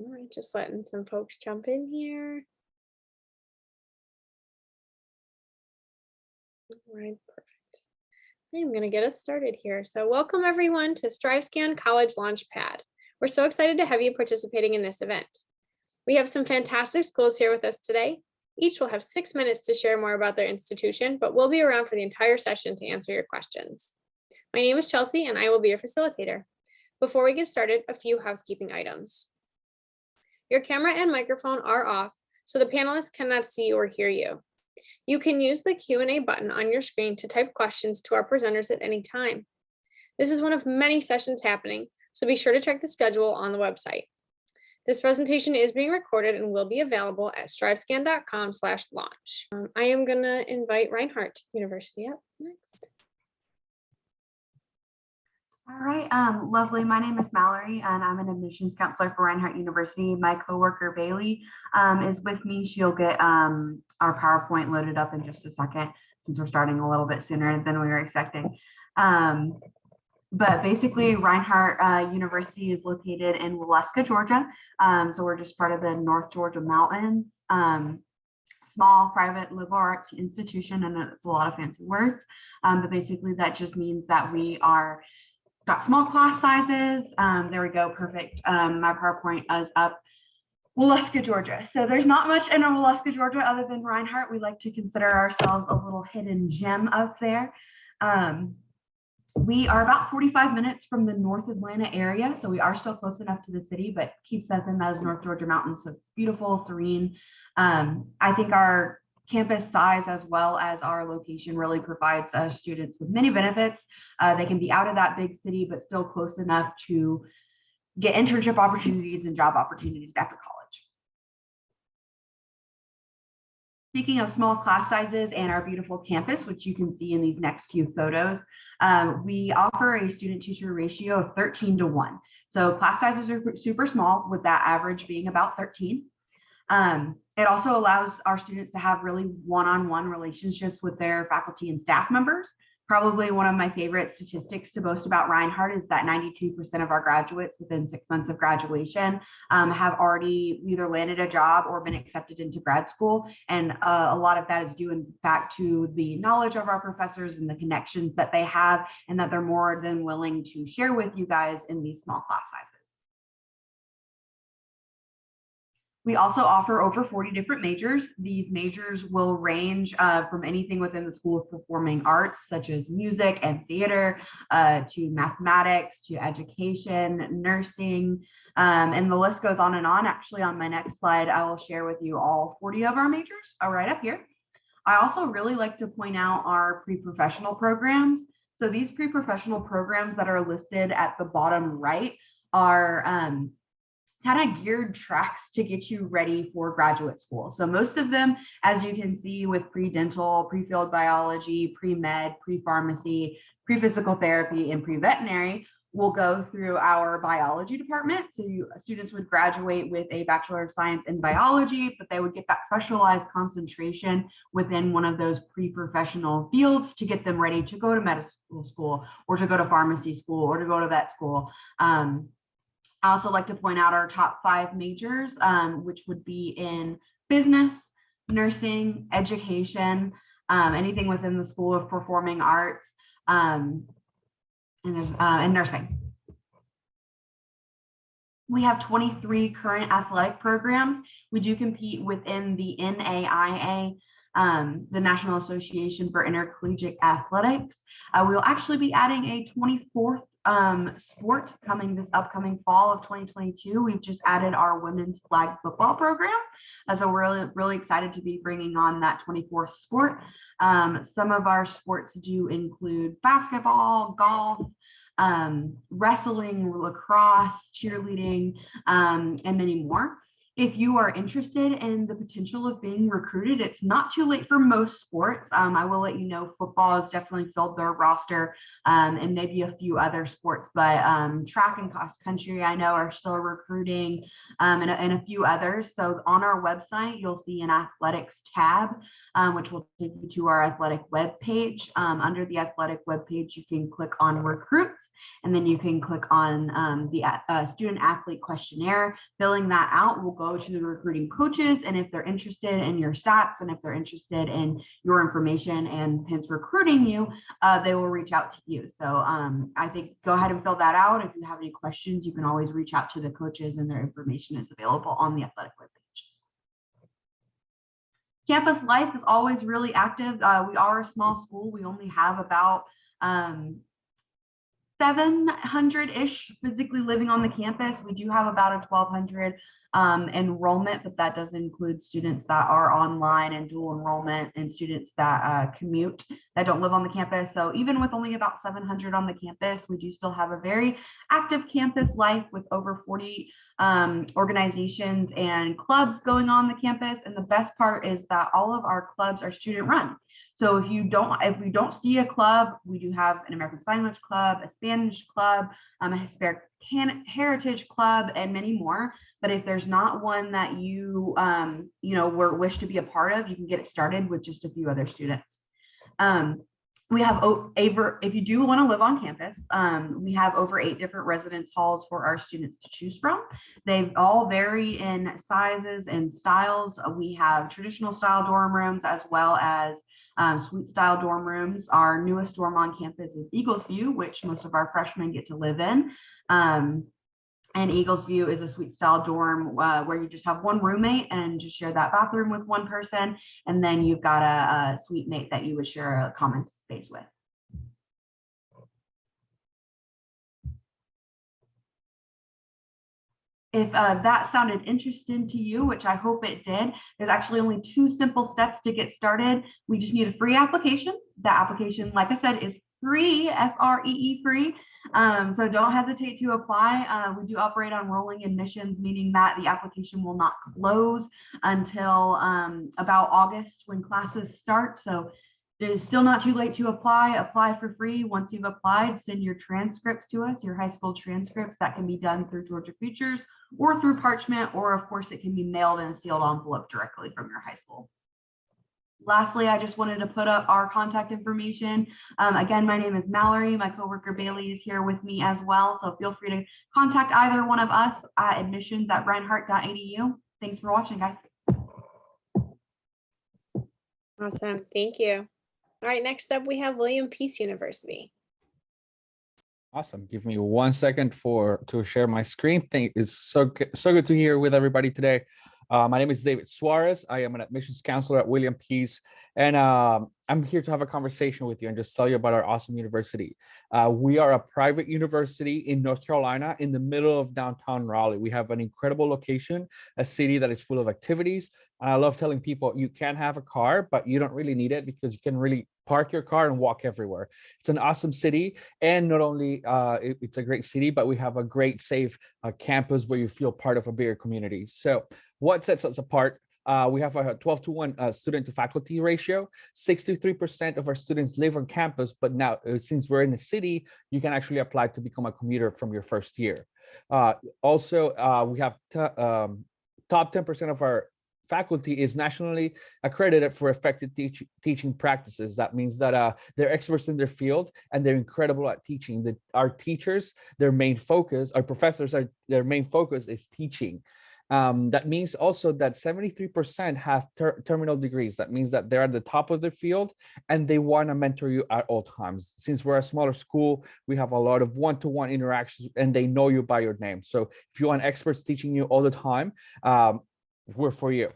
All right, just letting some folks jump in here. All right, perfect. I'm going to get us started here. So welcome everyone to StriveScan College Launchpad. We're so excited to have you participating in this event. We have some fantastic schools here with us today. Each will have 6 minutes to share more about their institution, but we'll be around for the entire session to answer your questions. My name is Chelsea and I will be your facilitator. Before we get started, a few housekeeping items. Your camera and microphone are off, so the panelists cannot see or hear you. You can use the Q&A button on your screen to type questions to our presenters at any time. This is one of many sessions happening, so be sure to check the schedule on the website. This presentation is being recorded and will be available at strivescan.com/launch. I am going to invite Reinhardt University up next. All right, lovely. My name is Mallory and I'm an admissions counselor for Reinhardt University. My coworker Bailey is with me. She'll get our PowerPoint loaded up in just a second since we're starting a little bit sooner than we were expecting. But basically Reinhardt University is located in Waleska, Georgia. So we're just part of the North Georgia Mountains. Small private liberal arts institution, and it's a lot of fancy words. But basically that just means that we are got small class sizes. There we go, perfect. My PowerPoint is up. Waleska, Georgia. So there's not much in Waleska, Georgia other than Reinhardt. We like to consider ourselves a little hidden gem up there. We are about 45 minutes from the North Atlanta area, so we are still close enough to the city, but keeps us in those North Georgia mountains, so it's beautiful, serene. I think our campus size as well as our location really provides students with many benefits. They can be out of that big city, but still close enough to get internship opportunities and job opportunities after college. Speaking of small class sizes and our beautiful campus, which you can see in these next few photos, we offer a student-teacher ratio of 13:1. So class sizes are super small, with that average being about 13. It also allows our students to have really one-on-one relationships with their faculty and staff members. Probably one of my favorite statistics to boast about Reinhardt is that 92% of our graduates within 6 months of graduation have already either landed a job or been accepted into grad school. And a lot of that is due in fact to the knowledge of our professors and the connections that they have, and that they're more than willing to share with you guys in these small class sizes. We also offer over 40 different majors. These majors will range from anything within the School of Performing Arts, such as music and theater, to mathematics, to education, nursing, and the list goes on and on. Actually, on my next slide, I will share with you all 40 of our majors right up here. I also really like to point out our pre-professional programs. So these pre-professional programs that are listed at the bottom right are kind of geared tracks to get you ready for graduate school. So most of them, as you can see, with pre-dental, pre-field biology, pre-med, pre-pharmacy, pre-physical therapy, and pre-veterinary, will go through our biology department. So students would graduate with a Bachelor of Science in biology, but they would get that specialized concentration within one of those pre-professional fields to get them ready to go to medical school, or to go to pharmacy school, or to go to vet school. I also like to point out our top 5 majors, which would be in business, nursing, education, anything within the School of Performing Arts, and nursing. We have 23 current athletic programs. We do compete within the NAIA, the National Association for Intercollegiate Athletics. We will actually be adding a 24th sport coming this upcoming fall of 2022. We've just added our women's flag football program. So we're really excited to be bringing on that 24th sport. Some of our sports do include basketball, golf, wrestling, lacrosse, cheerleading, and many more. If you are interested in the potential of being recruited, it's not too late for most sports. I will let you know football has definitely filled their roster, and maybe a few other sports, but track and cross country I know are still recruiting, and a few others. So on our website, you'll see an athletics tab, which will take you to our athletic web page. Under the athletic web page, you can click on recruits, and then you can click on the student athlete questionnaire. Filling that out will go to the recruiting coaches, and if they're interested in your stats and if they're interested in your information and hence recruiting you, they will reach out to you. So I think go ahead and fill that out. If you have any questions, you can always reach out to the coaches, and their information is available on the athletic webpage. Campus life is always really active. We are a small school. We only have about 700-ish physically living on the campus. We do have about a 1,200 enrollment, but that does include students that are online and dual enrollment, and students that commute that don't live on the campus. So even with only about 700 on the campus, we do still have a very active campus life with over 40 organizations and clubs going on the campus. And the best part is that all of our clubs are student run. So if we don't see a club, we do have an American Sign Language Club, a Spanish club, a Hispanic Heritage Club, and many more. But if there's not one that you wish to be a part of, you can get it started with just a few other students. We have if you do want to live on campus, we have over 8 different residence halls for our students to choose from. They all vary in sizes and styles. We have traditional style dorm rooms as well as suite style dorm rooms. Our newest dorm on campus is Eagles View, which most of our freshmen get to live in. And Eagles View is a suite style dorm where you just have one roommate and just share that bathroom with one person. And then you've got a suite mate that you would share a common space with. If that sounded interesting to you, which I hope it did, there's actually only 2 simple steps to get started. We just need a free application. The application, like I said, is free, F-R-E-E, free. So don't hesitate to apply. We do operate on rolling admissions, meaning that the application will not close until about August when classes start. So it's still not too late to apply. Apply for free. Once you've applied, send your transcripts to us, your high school transcripts. That can be done through Georgia Futures or through Parchment, or of course it can be mailed in a sealed envelope directly from your high school. Lastly, I just wanted to put up our contact information. Again, my name is Mallory. My coworker Bailey is here with me as well. So feel free to contact either one of us at admissions@reinhardt.edu. Thanks for watching, guys. Awesome. Thank you. All right, next up we have William Peace University. Awesome. Give me 1 second to share my screen. It's so good to hear with everybody today. My name is David Suarez. I am an admissions counselor at William Peace, and I'm here to have a conversation with you and just tell you about our awesome university. We are a private university in North Carolina in the middle of downtown Raleigh. We have an incredible location, a city that is full of activities. And I love telling people you can have a car, but you don't really need it because you can really park your car and walk everywhere. It's an awesome city. And not only it's a great city, but we have a great, safe campus where you feel part of a bigger community. So what sets us apart? We have a 12-to-1 student to faculty ratio. 63% of our students live on campus, but now since we're in the city, you can actually apply to become a commuter from your first year. Also, we have top 10% of our faculty is nationally accredited for effective teaching practices. That means that they're experts in their field and they're incredible at teaching. Our teachers, their main focus, our professors, their main focus is teaching. That means also that 73% have terminal degrees. That means that they're at the top of their field and they want to mentor you at all times. Since we're a smaller school, we have a lot of one-to-one interactions and they know you by your name. So if you want experts teaching you all the time, we're for you.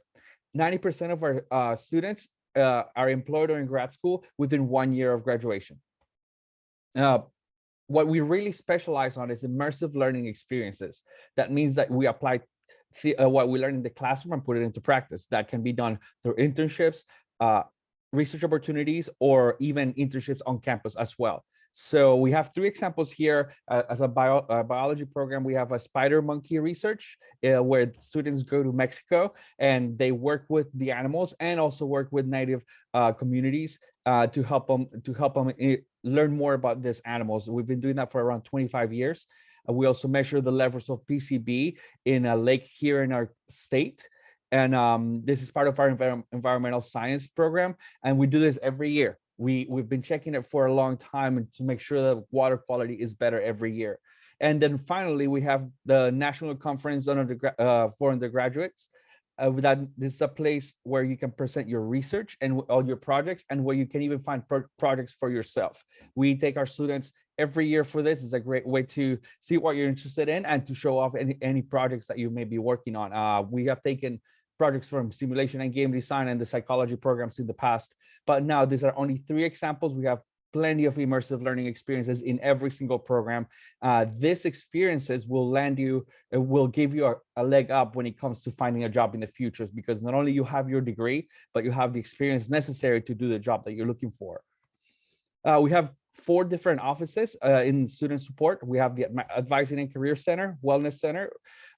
90% of our students are employed or in grad school within 1 year of graduation. What we really specialize on is immersive learning experiences. That means that we apply what we learn in the classroom and put it into practice. That can be done through internships, research opportunities, or even internships on campus as well. So we have three examples here. As a biology program, we have a spider monkey research where students go to Mexico and they work with the animals and also work with native communities to help them learn more about these animals. We've been doing that for around 25 years. We also measure the levels of PCB in a lake here in our state. And this is part of our environmental science program. And we do this every year. We've been checking it for a long time to make sure that water quality is better every year. And then finally, we have the National Conference for undergraduates. This is a place where you can present your research and all your projects, and where you can even find projects for yourself. We take our students every year for this. It's a great way to see what you're interested in and to show off any projects that you may be working on. We have taken projects from simulation and game design and the psychology programs in the past, but now these are only 3 examples. We have plenty of immersive learning experiences in every single program. These experiences will give you a leg up when it comes to finding a job in the future, because not only you have your degree, but you have the experience necessary to do the job that you're looking for. We have 4 different offices in student support. We have the Advising and Career Center, Wellness Center,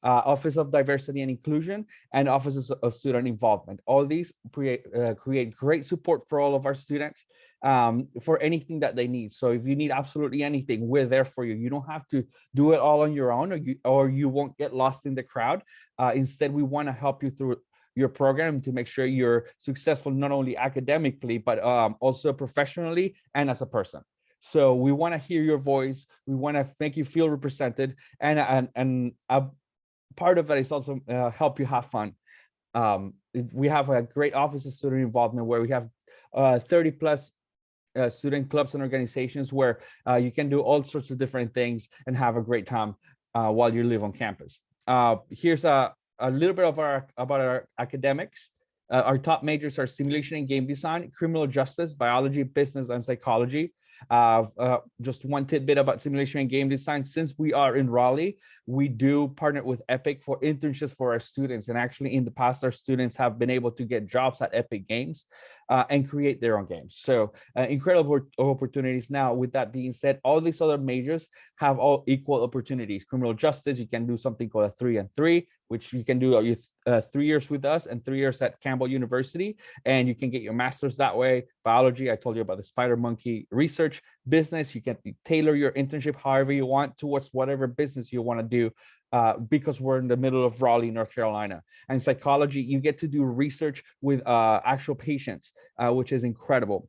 Office of Diversity and Inclusion, and Offices of Student Involvement. All these create great support for all of our students for anything that they need. So if you need absolutely anything, we're there for you. You don't have to do it all on your own, or you won't get lost in the crowd. Instead, we want to help you through your program to make sure you're successful, not only academically, but also professionally and as a person. So we want to hear your voice. We want to make you feel represented, and a part of that is also help you have fun. We have a great Office of Student Involvement where we have 30 plus student clubs and organizations where you can do all sorts of different things and have a great time while you live on campus. Here's a little bit of about our academics. Our top majors are simulation and game design, criminal justice, biology, business, and psychology. Just one tidbit about simulation and game design. Since we are in Raleigh, we do partner with Epic for internships for our students. And actually, in the past, our students have been able to get jobs at Epic Games and create their own games. So incredible opportunities. Now, with that being said, all these other majors have all equal opportunities. Criminal justice, you can do something called a 3-and-3, which you can do 3 years with us and 3 years at Campbell University, and you can get your master's that way. Biology, I told you about the spider monkey research. Business, you can tailor your internship however you want towards whatever business you want to do, because we're in the middle of Raleigh, North Carolina. And psychology, you get to do research with actual patients, which is incredible.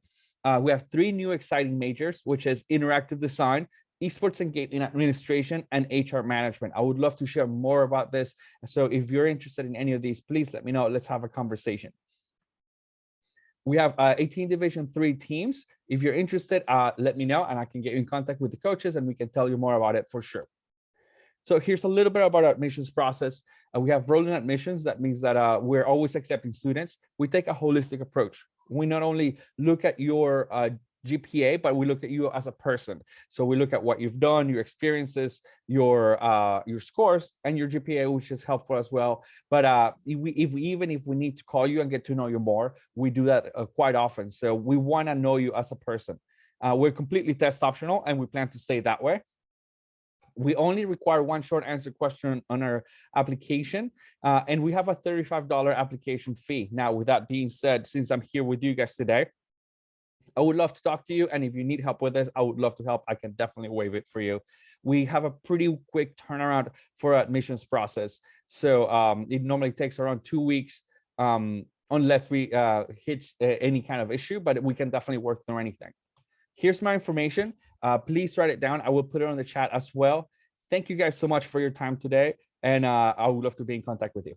We have 3 new exciting majors, which is interactive design, esports and gaming administration, and HR management. I would love to share more about this. So if you're interested in any of these, please let me know. Let's have a conversation. We have 18 Division III teams. If you're interested, let me know and I can get you in contact with the coaches and we can tell you more about it for sure. So here's a little bit about our admissions process. We have rolling admissions. That means that we're always accepting students. We take a holistic approach. We not only look at your GPA, but we look at you as a person. So we look at what you've done, your experiences, your scores, and your GPA, which is helpful as well. But even if we need to call you and get to know you more, we do that quite often. So we want to know you as a person. We're completely test optional, and we plan to stay that way. We only require 1 short answer question on our application, and we have a $35 application fee. Now, with that being said, since I'm here with you guys today, I would love to talk to you. And if you need help with this, I would love to help. I can definitely waive it for you. We have a pretty quick turnaround for our admissions process. So it normally takes around 2 weeks, unless we hit any kind of issue, but we can definitely work through anything. Here's my information. Please write it down. I will put it on the chat as well. Thank you guys so much for your time today. And I would love to be in contact with you.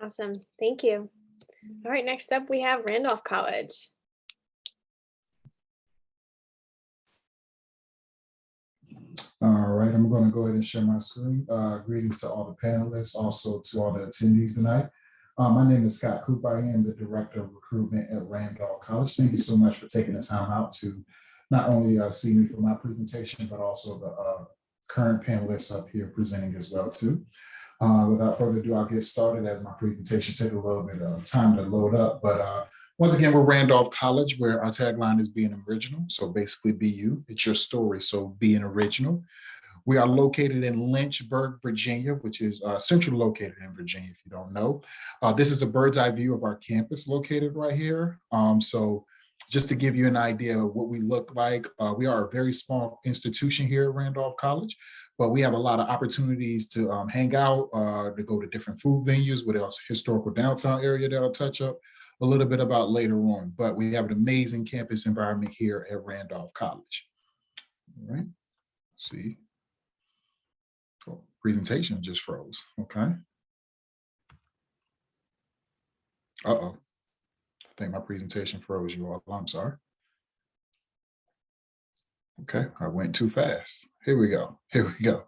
Awesome. Thank you. All right, next up we have Randolph College. All right, I'm going to go ahead and share my screen. Greetings to all the panelists, also to all the attendees tonight. My name is Scott Cooper. I am the Director of Recruitment at Randolph College. Thank you so much for taking the time out to not only see me for my presentation, but also the current panelists up here presenting as well too. Without further ado, I'll get started as my presentation takes a little bit of time to load up, but Once again, we're Randolph College, where our tagline is being original. So basically be you, it's your story. So be an original. We are located in Lynchburg, Virginia, which is centrally located in Virginia, if you don't know. This is a bird's eye view of our campus located right here. So just to give you an idea of what we look like, we are a very small institution here at Randolph College, but we have a lot of opportunities to hang out, to go to different food venues with our historical downtown area that I'll touch up a little bit about later on. But we have an amazing campus environment here at Randolph College. All right, let's see. Oh, presentation just froze. Okay. Uh-oh. I think my presentation froze, you all. I'm sorry. Okay, I went too fast. Here we go. Here we go.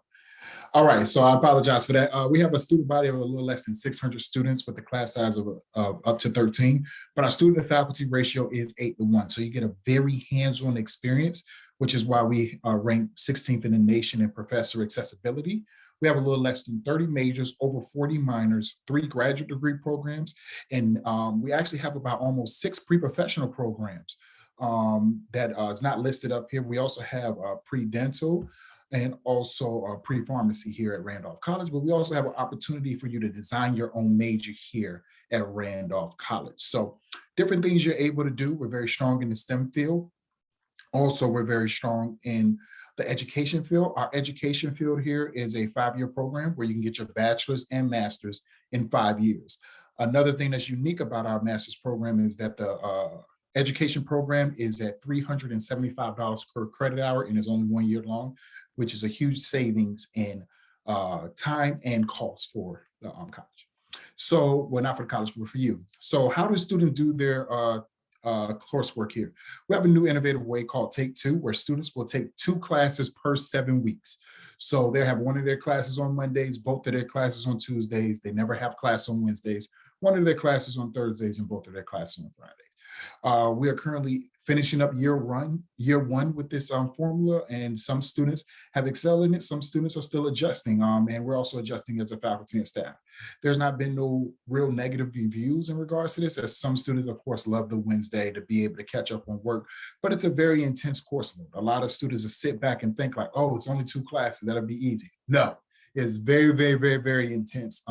All right, so I apologize for that. We have a student body of a little less than 600 students with a class size of up to 13, but our student to faculty ratio is 8-to-1. So you get a very hands-on experience, which is why we rank 16th in the nation in professor accessibility. We have a little less than 30 majors, over 40 minors, 3 graduate degree programs, and we actually have about almost 6 pre-professional programs that is not listed up here. We also have pre-dental and also pre-pharmacy here at Randolph College, but we also have an opportunity for you to design your own major here at Randolph College. So different things you're able to do. We're very strong in the STEM field. Also, we're very strong in the education field. Our education field here is a 5-year program where you can get your bachelor's and master's in 5 years. Another thing that's unique about our master's program is that the education program is at $375 per credit hour and is only 1 year long, which is a huge savings in time and cost for the college. So, well, not for the college, but for you. So how do students do their coursework here? We have a new innovative way called Take Two, where students will take 2 classes per 7 weeks. So they have one of their classes on Mondays, both of their classes on Tuesdays. They never have class on Wednesdays, one of their classes on Thursdays, and both of their classes on Fridays. We are currently finishing up year one with this formula, and some students have excelled in it. Some students are still adjusting, and we're also adjusting as a faculty and staff. There's not been no real negative reviews in regards to this, as some students, of course, love the Wednesday to be able to catch up on work, but it's a very intense course load. A lot of students will sit back and think like, oh, it's only 2 classes, that'll be easy. No, it's very, very, very, very intense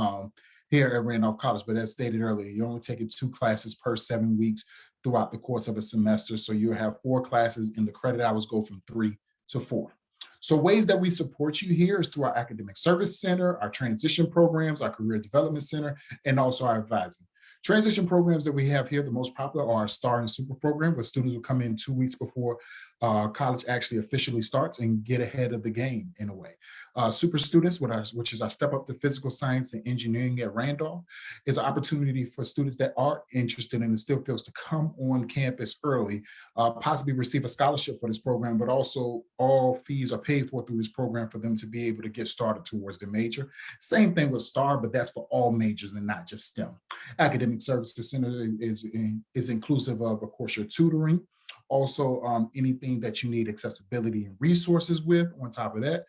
here at Randolph College. But as stated earlier, you're only taking 2 classes per 7 weeks throughout the course of a semester. So you have 4 classes and the credit hours go from 3 to 4. So ways that we support you here is through our academic service center, our transition programs, our career development center, and also our advising. Transition programs that we have here, the most popular are our STAR and SUPER program, where students will come in 2 weeks before college actually officially starts and get ahead of the game in a way. Super students, which is our step up to physical science and engineering at Randolph, is an opportunity for students that are interested in the STEM fields to come on campus early, possibly receive a scholarship for this program, but also all fees are paid for through this program for them to be able to get started towards their major. Same thing with STAR, but that's for all majors and not just STEM. Academic Services Center is inclusive of course, your tutoring. Also, anything that you need accessibility and resources with. On top of that,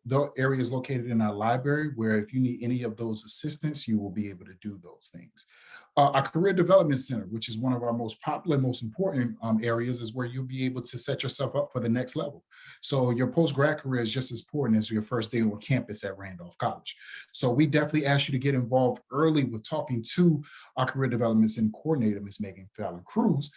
the area is located in our library, where if you need any of those assistance, you will be able to do those things. Our Career Development Center, which is one of our most popular, most important areas, is where you'll be able to set yourself up for the next level. So your post-grad career is just as important as your first day on campus at Randolph College. So we definitely ask you to get involved early with talking to our Career Development Center coordinator, Ms. Megan Fallon Cruz,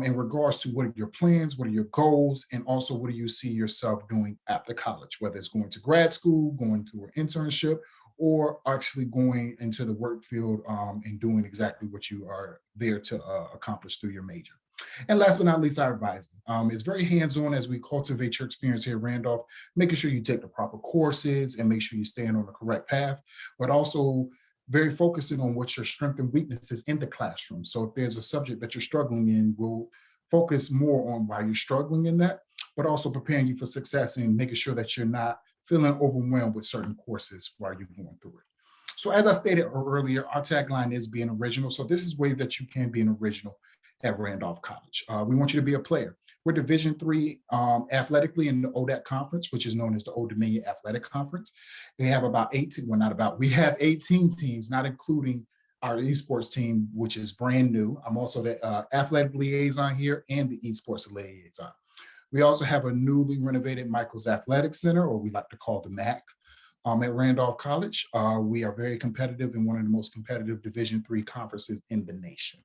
in regards to what are your plans, what are your goals, and also what do you see yourself doing after college, whether it's going to grad school, going through an internship, or actually going into the work field and doing exactly what you are there to accomplish through your major. And last but not least, our advising. It's very hands-on as we cultivate your experience here at Randolph, making sure you take the proper courses and make sure you stay on the correct path, but also very focusing on what your strengths and weaknesses in the classroom. So if there's a subject that you're struggling in, we'll focus more on why you're struggling in that, but also preparing you for success and making sure that you're not feeling overwhelmed with certain courses while you're going through it. So as I stated earlier, our tagline is being original. So this is ways that you can be an original at Randolph College. We want you to be a player. We're Division III athletically in the ODAC conference, which is known as the Old Dominion Athletic Conference. We have about 18, well, not about, we have 18 teams, not including our esports team, which is brand new. I'm also the athletic liaison here and the esports liaison. We also have a newly renovated Michael's Athletic Center, or we like to call the MAC, at Randolph College. We are very competitive in one of the most competitive Division III conferences in the nation.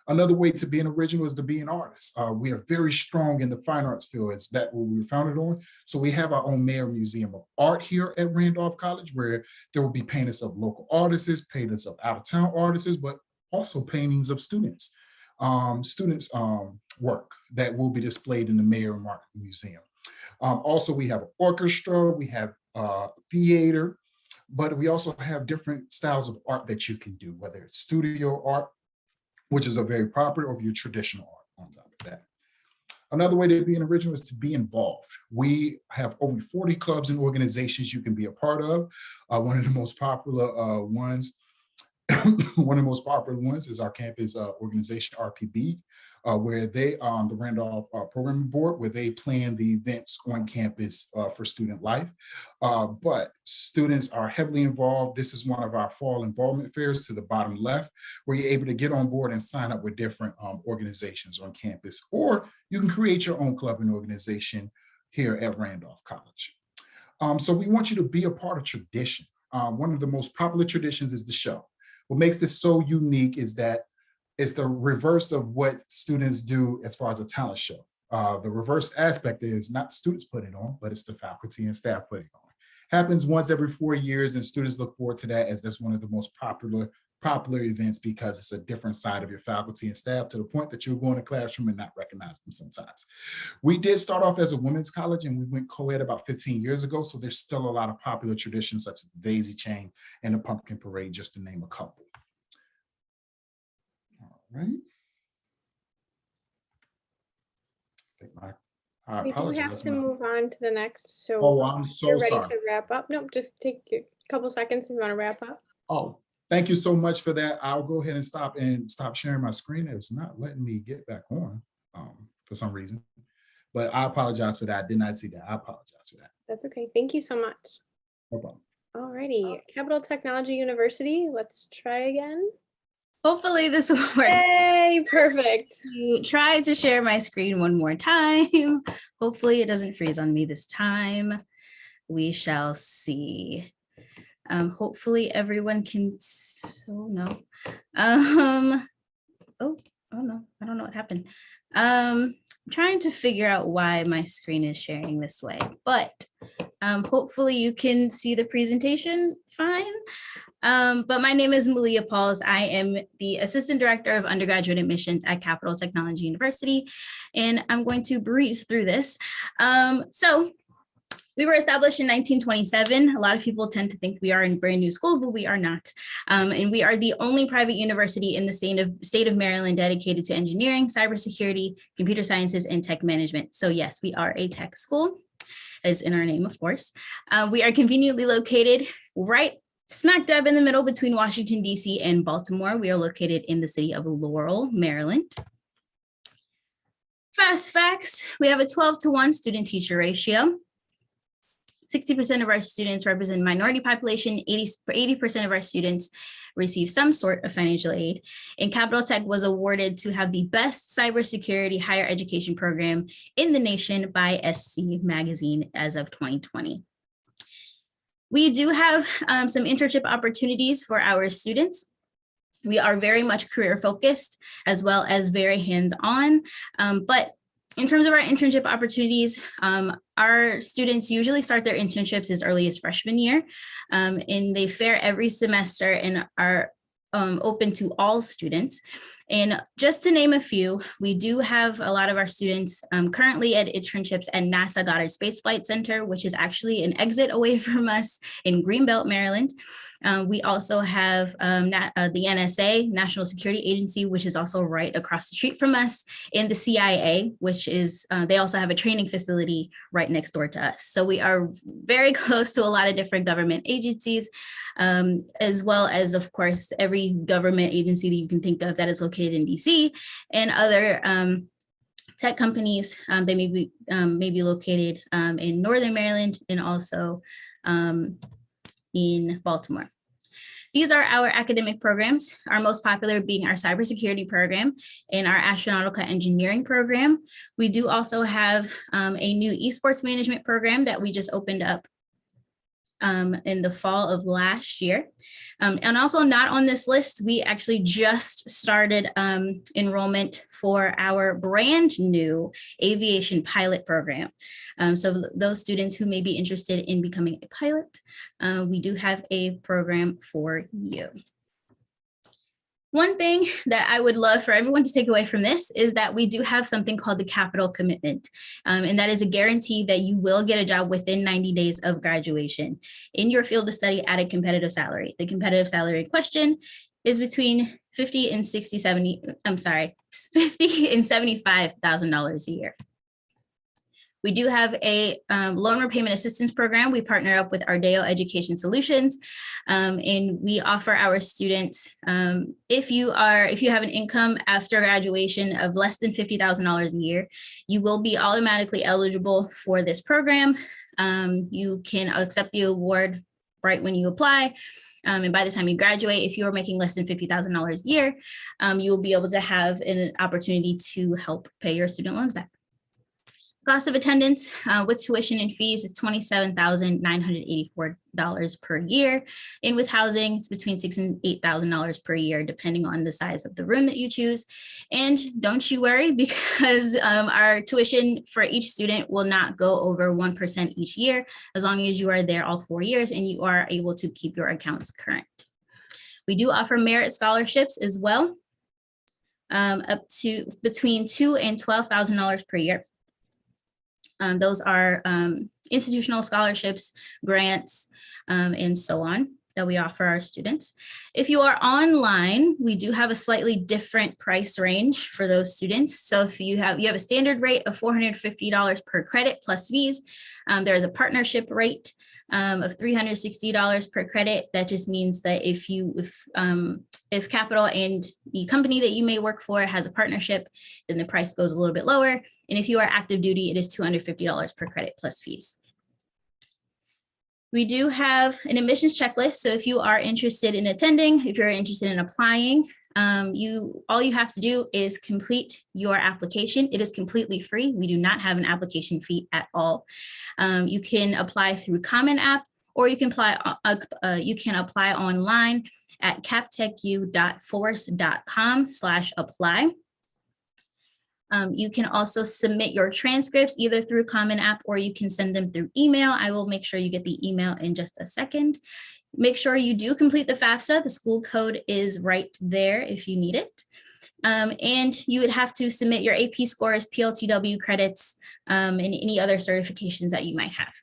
Another way to be an original is to be an artist. We are very strong in the fine arts field. It's that what we were founded on. So we have our own Mayer Museum of Art here at Randolph College, where there will be paintings of local artists, paintings of out-of-town artists, but also paintings of students' work that will be displayed in the Mayer Museum. Also, we have an orchestra, we have theater, but we also have different styles of art that you can do, whether it's studio art, which is a very popular, or your traditional art on top of that. Another way to be an original is to be involved. We have over 40 clubs and organizations you can be a part of. One of the most popular ones is our campus organization, RPB, where they, the Randolph Programming Board, where they plan the events on campus for student life. But students are heavily involved. This is one of our fall involvement fairs to the bottom left, where you're able to get on board and sign up with different organizations on campus, or you can create your own club and organization here at Randolph College. So we want you to be a part of tradition. One of the most popular traditions is the show. What makes this so unique is that it's the reverse of what students do as far as a talent show. The reverse aspect is not students put it on, but it's the faculty and staff putting it on. Happens once every 4 years, and students look forward to that, as that's one of the most popular events, because it's a different side of your faculty and staff, to the point that you'll go in a classroom and not recognize them sometimes. We did start off as a women's college, and we went co-ed about 15 years ago. So there's still a lot of popular traditions, such as the daisy chain and the pumpkin parade, just to name a couple. All right. I We do have apologize. to move on to the next. So Oh, I'm so you're ready sorry. to wrap up. Nope, just take a couple seconds if you want to wrap up. Oh, thank you so much for that. I'll go ahead and stop sharing my screen. It's not letting me get back on for some reason, but I apologize for that. I did not see that. I apologize for that. That's okay. Thank you so much. No problem. All righty. Capital Technology University. Let's try again. Hopefully this will work. Yay, perfect. You try to share my screen one more time. Hopefully it doesn't freeze on me this time. We shall see. Hopefully everyone can, oh no. Oh no, I don't know what happened. I'm trying to figure out why my screen is sharing this way, but hopefully you can see the presentation fine. But my name is Malia Pauls. I am the Assistant Director of Undergraduate Admissions at Capital Technology University, and I'm going to breeze through this. So we were established in 1927. A lot of people tend to think we are a brand new school, but we are not. And we are the only private university in the state of Maryland dedicated to engineering, cybersecurity, computer sciences, and tech management. So yes, we are a tech school. That is in our name, of course. We are conveniently located right smack dab in the middle between Washington, D.C. and Baltimore. We are located in the city of Laurel, Maryland. Fast facts, we have a 12-to-1 student-teacher ratio. 60% of our students represent minority population, 80% of our students receive some sort of financial aid. And Capital Tech was awarded to have the best cybersecurity higher education program in the nation by SC Magazine as of 2020. We do have some internship opportunities for our students. We are very much career focused as well as very hands-on, but in terms of our internship opportunities, our students usually start their internships as early as freshman year, and they fare every semester and are open to all students. And just to name a few, we do have a lot of our students currently at internships at NASA Goddard Space Flight Center, which is actually an exit away from us in Greenbelt, Maryland. We also have the NSA, National Security Agency, which is also right across the street from us, and the CIA, which is, they also have a training facility right next door to us. So we are very close to a lot of different government agencies, as well as, of course, every government agency that you can think of that is located in DC, and other tech companies. They may be located in Northern Maryland and also in Baltimore. These are our academic programs, our most popular being our cybersecurity program and our astronautical engineering program. We do also have a new esports management program that we just opened up in the fall of last year. And also not on this list, we actually just started enrollment for our brand new aviation pilot program. So those students who may be interested in becoming a pilot, we do have a program for you. One thing that I would love for everyone to take away from this is that we do have something called the capital commitment. And that is a guarantee that you will get a job within 90 days of graduation in your field of study at a competitive salary. The competitive salary in question is between $50,000 and $75,000 a year. We do have a loan repayment assistance program. We partner up with Ardeo Education Solutions, and we offer our students, if you have an income after graduation of less than $50,000 a year, you will be automatically eligible for this program. You can accept the award right when you apply. And by the time you graduate, if you're making less than $50,000 a year, you will be able to have an opportunity to help pay your student loans back. Cost of attendance with tuition and fees is $27,984 per year. And with housing, it's between $6,000 and $8,000 per year, depending on the size of the room that you choose. And don't you worry, because our tuition for each student will not go over 1% each year, as long as you are there all 4 years and you are able to keep your accounts current. We do offer merit scholarships as well, up to between $2,000 and $12,000 per year. Those are institutional scholarships, grants, and so on that we offer our students. If you are online, we do have a slightly different price range for those students. So if you have a standard rate of $450 per credit plus fees, there is a partnership rate of $360 per credit. That just means that if Capital and the company that you may work for has a partnership, then the price goes a little bit lower. And if you are active duty, it is $250 per credit plus fees. We do have an admissions checklist. So if you are interested in attending, if you're interested in applying, all you have to do is complete your application. It is completely free. We do not have an application fee at all. You can apply through Common App, or you can apply online at captechu.force.com/apply. You can also submit your transcripts either through Common App, or you can send them through email. I will make sure you get the email in just a second. Make sure you do complete the FAFSA. The school code is right there if you need it. And you would have to submit your AP scores, PLTW credits, and any other certifications that you might have.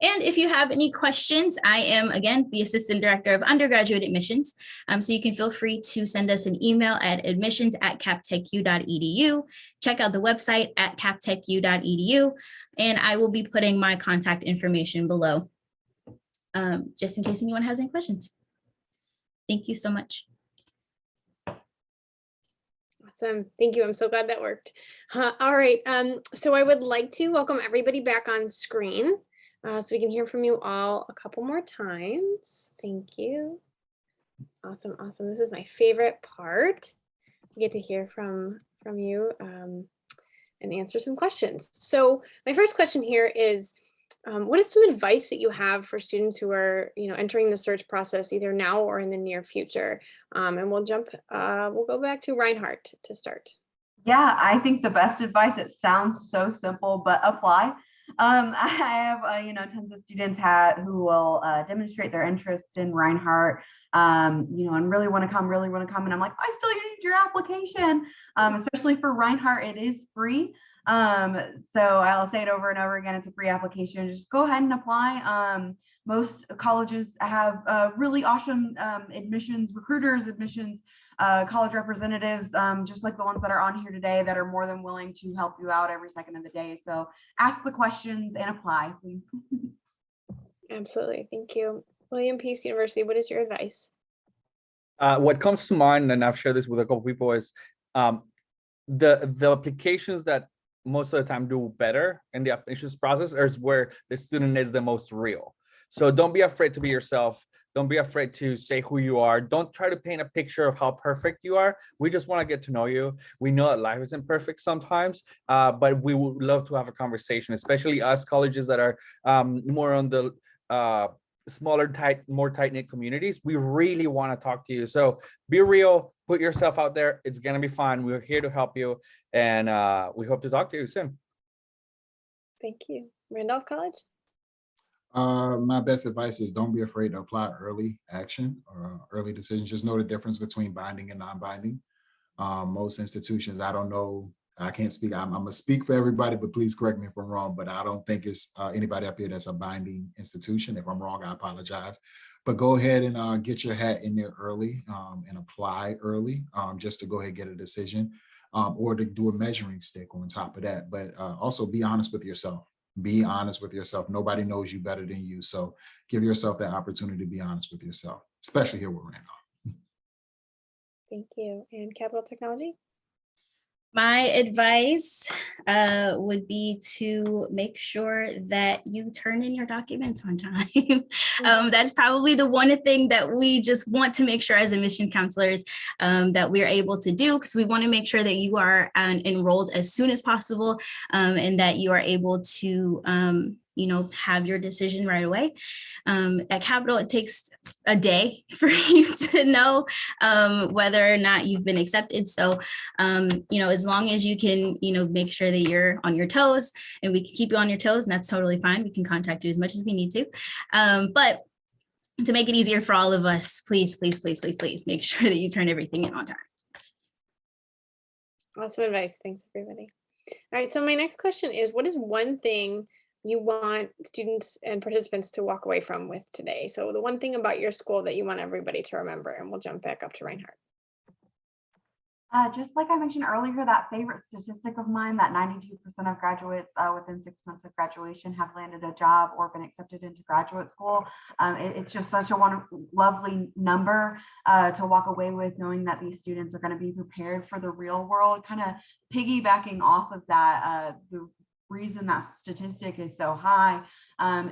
And if you have any questions, I am, again, the Assistant Director of Undergraduate Admissions. So you can feel free to send us an email at admissions@captechu.edu. Check out the website at captechu.edu. And I will be putting my contact information below, just in case anyone has any questions. Thank you so much. Awesome. Thank you. I'm so glad that worked. All right. So I would like to welcome everybody back on screen. So we can hear from you all a couple more times. Thank you. Awesome, awesome. This is my favorite part. We get to hear from you and answer some questions. So my first question here is, what is some advice that you have for students who are, entering the search process either now or in the near future? And we'll go back to Reinhardt to start. Yeah, I think the best advice, it sounds so simple, but apply. I have, tons of students who will demonstrate their interest in Reinhardt, and really want to come. And I'm like, I still need your application, especially for Reinhardt. It is free. So I'll say it over and over again. It's a free application. Just go ahead and apply. Most colleges have really awesome recruiters, college representatives, just like the ones that are on here today, that are more than willing to help you out every second of the day. So ask the questions and apply, please. Absolutely. Thank you. William Peace University, what is your advice? What comes to mind, and I've shared this with a couple people, is the applications that most of the time do better in the applications process is where the student is the most real. So don't be afraid to be yourself. Don't be afraid to say who you are. Don't try to paint a picture of how perfect you are. We just want to get to know you. We know that life isn't perfect sometimes, but we would love to have a conversation, especially us colleges that are more on the smaller, more tight-knit communities. We really want to talk to you. So be real, put yourself out there. It's going to be fun. We're here to help you, and we hope to talk to you soon. Thank you. Randolph College? My best advice is don't be afraid to apply early action or early decisions. Just know the difference between binding and non-binding. Most institutions, I don't know, I can't speak, I'm gonna speak for everybody, but please correct me if I'm wrong, but I don't think it's anybody up here that's a binding institution. If I'm wrong, I apologize. But go ahead and get your hat in there early and apply early just to go ahead and get a decision or to do a measuring stick on top of that. But also be honest with yourself. Be honest with yourself. Nobody knows you better than you. So give yourself that opportunity to be honest with yourself, especially here with Randolph. Thank you. And Capital Technology? My advice would be to make sure that you turn in your documents on time. That's probably the one thing that we just want to make sure as admission counselors that we're able to do, because we want to make sure that you are enrolled as soon as possible and that you are able to have your decision right away. At Capital, it takes a day for you to know whether or not you've been accepted. So, as long as you can, make sure that you're on your toes, and we can keep you on your toes, and that's totally fine. We can contact you as much as we need to. But to make it easier for all of us, please, please, please, please, please make sure that you turn everything in on time. Awesome advice. Thanks, everybody. All right. So my next question is, what is one thing you want students and participants to walk away from with today? So the one thing about your school that you want everybody to remember, and we'll jump back up to Reinhardt. Just like I mentioned earlier, that favorite statistic of mine, that 92% of graduates within 6 months of graduation have landed a job or been accepted into graduate school. It's just such a wonderful, lovely number to walk away with, knowing that these students are going to be prepared for the real world. Kind of piggybacking off of that, the reason that statistic is so high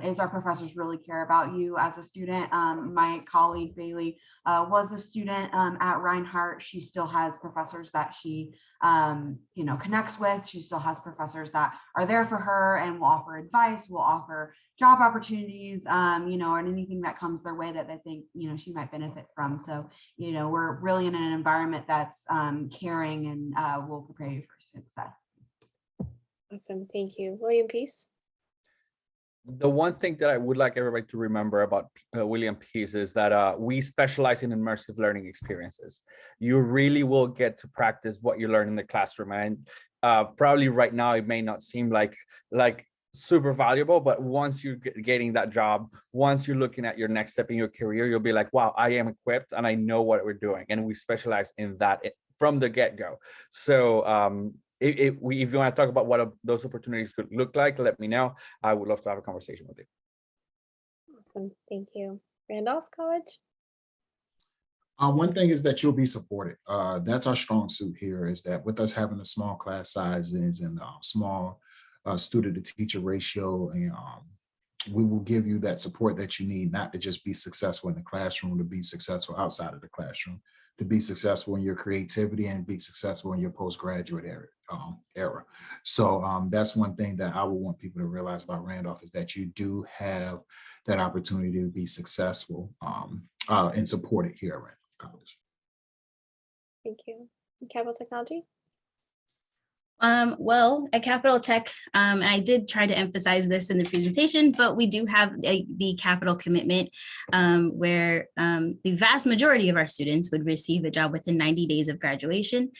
is our professors really care about you as a student. My colleague Bailey was a student at Reinhardt. She still has professors that she connects with. She still has professors that are there for her and will offer advice, will offer job opportunities, and anything that comes their way that they think she might benefit from. So we're really in an environment that's caring and will prepare you for success. Awesome. Thank you. William Peace? The one thing that I would like everybody to remember about William Peace is that we specialize in immersive learning experiences. You really will get to practice what you learn in the classroom. And probably right now, it may not seem like super valuable, but once you're getting that job, once you're looking at your next step in your career, you'll be like, wow, I am equipped and I know what we're doing. And we specialize in that from the get-go. So if you want to talk about what those opportunities could look like, let me know. I would love to have a conversation with you. Awesome. Thank you. Randolph College? One thing is that you'll be supported. That's our strong suit here, is that with us having the small class sizes and small student to teacher ratio, and we will give you that support that you need, not to just be successful in the classroom, to be successful outside of the classroom, to be successful in your creativity and be successful in your postgraduate era. So that's one thing that I would want people to realize about Randolph, is that you do have that opportunity to be successful and supported here at Randolph College. Thank you. Capital Technology? Well, at Capital Tech, I did try to emphasize this in the presentation, but we do have the capital commitment where the vast majority of our students would receive a job within 90 days of graduation.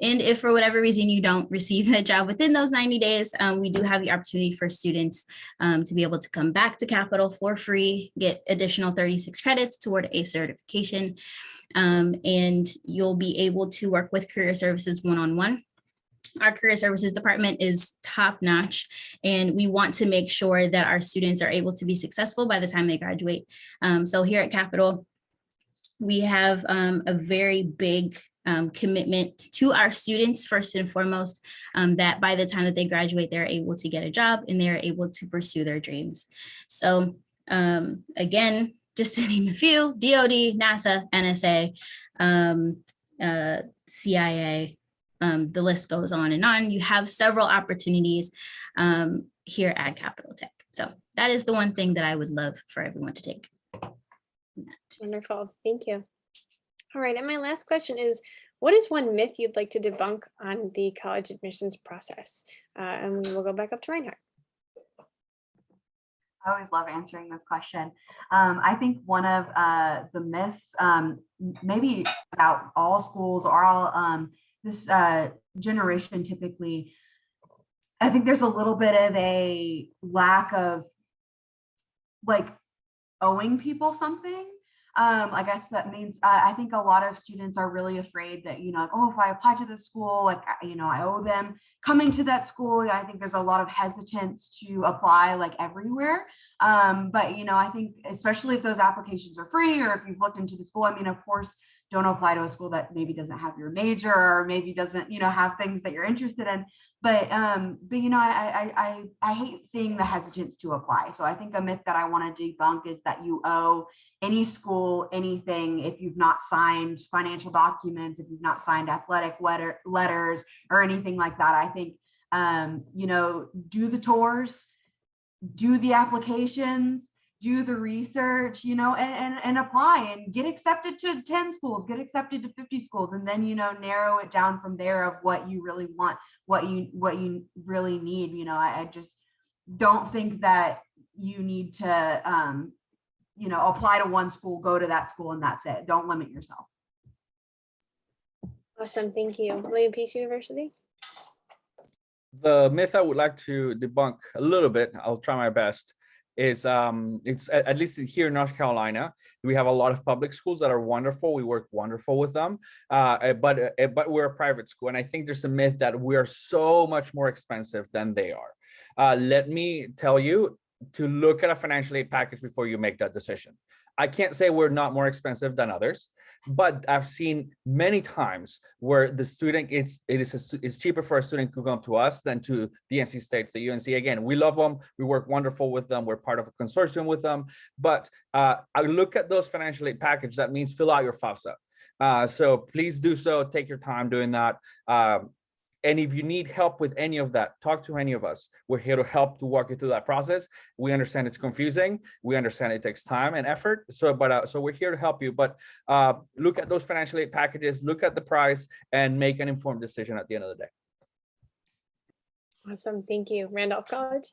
And if for whatever reason you don't receive a job within those 90 days, we do have the opportunity for students to be able to come back to Capital for free, get additional 36 credits toward a certification, and you'll be able to work with Career Services one-on-one. Our Career Services department is top notch, and we want to make sure that our students are able to be successful by the time they graduate. So here at Capital, we have a very big commitment to our students, first and foremost, that by the time that they graduate, they're able to get a job and they're able to pursue their dreams. So Again, just to name a few: DoD, NASA, NSA, CIA, the list goes on and on. You have several opportunities here at Capital Tech. So that is the one thing that I would love for everyone to take. Wonderful. Thank you. All right. And my last question is, what is one myth you'd like to debunk on the college admissions process? And we will go back up to Reinhardt. I always love answering this question. I think one of the myths, maybe about all schools or all this generation typically, I think there's a little bit of a lack of like owing people something. I guess that means I think a lot of students are really afraid that, you know, like, oh, if I apply to this school, like, you know, I owe them coming to that school. I think there's a lot of hesitance to apply like everywhere. But, you know, I think especially if those applications are free or if you've looked into the school, I mean, of course, don't apply to a school that maybe doesn't have your major or maybe doesn't, you know, have things that you're interested in. But you know, I hate seeing the hesitance to apply. So I think a myth that I want to debunk is that you owe any school anything if you've not signed financial documents, if you've not signed athletic letters or anything like that. I think, you know, do the tours, do the applications, do the research, you know, and apply and get accepted to 10 schools, get accepted to 50 schools, and then, you know, narrow it down from there of what you really want, what you really need. You know, I just don't think that you need to, you know, apply to one school, go to that school, and that's it. Don't limit yourself. Awesome. Thank you. William Peace University. The myth I would like to debunk a little bit, I'll try my best, is it's at least here in North Carolina, we have a lot of public schools that are wonderful. We work wonderful with them, but we're a private school. And I think there's a myth that we are so much more expensive than they are. Let me tell you to look at a financial aid package before you make that decision. I can't say we're not more expensive than others, but I've seen many times where the student, it's cheaper for a student to come to us than to the NC States, the UNC. Again, we love them. We work wonderful with them. We're part of a consortium with them. But I look at those financial aid packages. That means fill out your FAFSA. So please do so. Take your time doing that. And if you need help with any of that, talk to any of us. We're here to help to walk you through that process. We understand it's confusing. We understand it takes time and effort. So we're here to help you. But look at those financial aid packages, look at the price, and make an informed decision at the end of the day. Awesome. Thank you. Randolph College.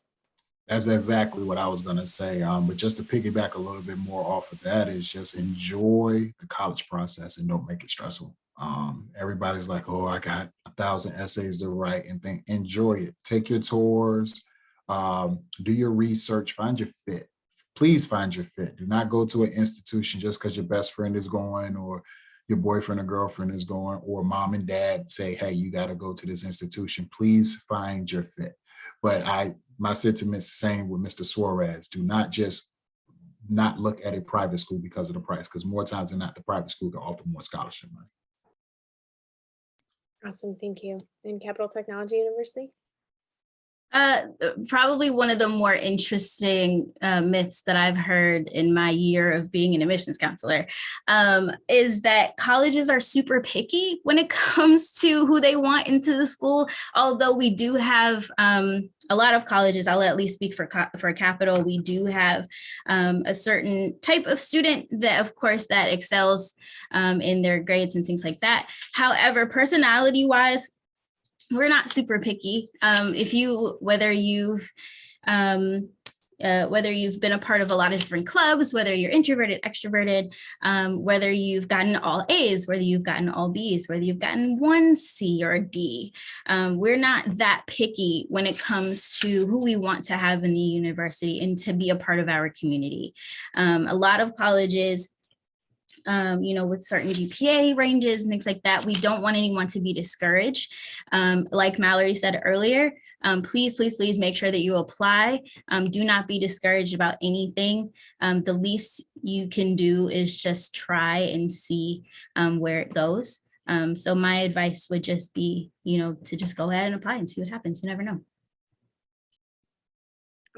That's exactly what I was going to say. But just to piggyback a little bit more off of that is just enjoy the college process and don't make it stressful. Everybody's like, oh, I got 1,000 essays to write, and think, enjoy it. Take your tours, do your research, find your fit. Please find your fit. Do not go to an institution just because your best friend is going or your boyfriend or girlfriend is going, or mom and dad say, hey, you got to go to this institution. Please find your fit. But my sentiment's the same with Mr. Suarez. Do not just not look at a private school because of the price, because more times than not, the private school can offer more scholarship money. Awesome. Thank you. And Capital Technology University. Probably one of the more interesting myths that I've heard in my year of being an admissions counselor is that colleges are super picky when it comes to who they want into the school. Although we do have a lot of colleges, I'll at least speak for Capital, we do have a certain type of student that, of course, that excels in their grades and things like that. However, personality-wise, we're not super picky. Whether you've been a part of a lot of different clubs, whether you're introverted, extroverted, whether you've gotten all A's, whether you've gotten all B's, whether you've gotten 1 C or a D, we're not that picky when it comes to who we want to have in the university and to be a part of our community. A lot of colleges, with certain GPA ranges and things like that, we don't want anyone to be discouraged. Like Mallory said earlier, please make sure that you apply. Do not be discouraged about anything. The least you can do is just try and see where it goes. So my advice would just be, to just go ahead and apply and see what happens. You never know.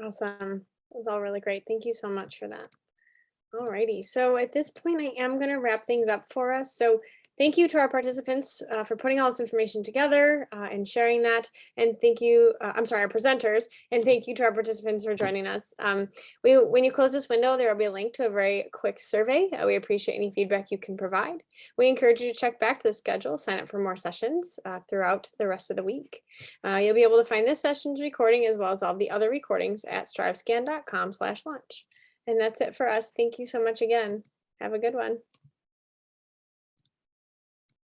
Awesome. was all really great. Thank you so much for that. Alrighty, so at this point, I am going to wrap things up for us. So thank you to our participants for putting all this information together and sharing that. And thank you, I'm sorry, our presenters, and thank you to our participants for joining us. When you close this window, there will be a link to a very quick survey. We appreciate any feedback you can provide. We encourage you to check back to the schedule, sign up for more sessions throughout the rest of the week. You'll be able to find this session's recording as well as all the other recordings at strivescan.com/lunch. And that's it for us. Thank you so much again. Have a good one.